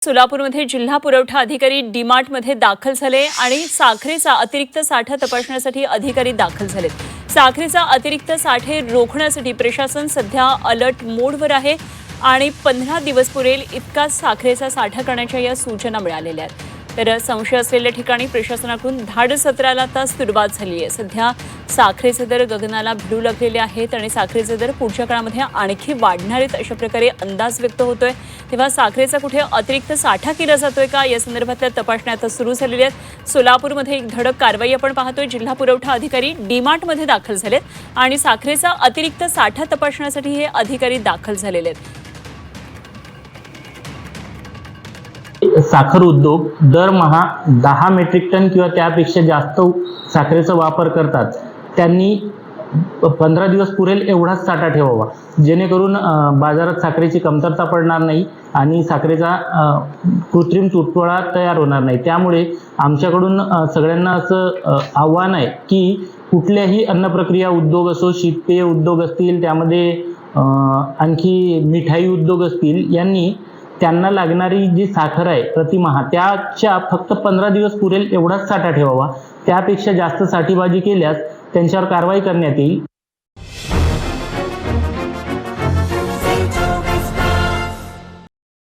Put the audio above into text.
सोलापूरमध्ये जिल्हा पुरवठा अधिकारी डीमार्टमध्ये दाखल झाले आणि साखरेचा अतिरिक्त साठा तपासण्यासाठी अधिकारी दाखल झालेत। साखरेचा अतिरिक्त साठे रोखण्यासाठी प्रशासन सध्या अलर्ट मोडवर आहे आणि 15 दिवस पुरेल इतका साखरेचा साठा करण्याच्या या सूचना मिळालेल्या आहेत। तर संशय असलेल्या ठिकाणी प्रशासनाकडून धाड सत्राला आता सुरुवात झाली आहे। सध्या साखरेचे दर गगनाला भिडू लागलेले आहेत आणि साखरेचे दर पुढच्या काळामध्ये आणखी वाढणार आहेत अशा प्रकारे अंदाज व्यक्त होतोय। तेव्हा साखरेचा कुठे अतिरिक्त साठा केला जातोय का या संदर्भातल्या तपासण्या आता सुरू झालेल्या आहेत। सोलापूरमध्ये एक धडक कारवाई आपण पाहतोय। जिल्हा पुरवठा अधिकारी डीमार्टमध्ये दाखल झालेत आणि साखरेचा अतिरिक्त साठा तपासण्यासाठी हे अधिकारी दाखल झालेले आहेत। साखर उद्योग दरमहा 10 मेट्रिक टन किंवा त्यापेक्षा जास्त साखरेचा वापर करतात। त्यांनी 15 दिवस पुरेल एवढाच साठा ठेवावा, जेणेकरून बाजारात साखरेची कमतरता पडणार नाही आणि साखरेचा कृत्रिम तुटवडा तयार होणार नाही। त्यामुळे आमच्याकडून सगळ्यांना असं आव्हान आहे की कुठल्याही अन्न प्रक्रिया उद्योग असो, शीतपेय उद्योग असतील, त्यामध्ये आणखी मिठाई उद्योग असतील, यांनी त्यांना लागणारी जी साखर आहे प्रतिमाह त्याच्या फक्त 15 दिवस पुरेल एवढाच साठा ठेवावा। त्यापेक्षा जास्त साठेबाजी केल्यास त्यांच्यावर कारवाई करण्यात येईल।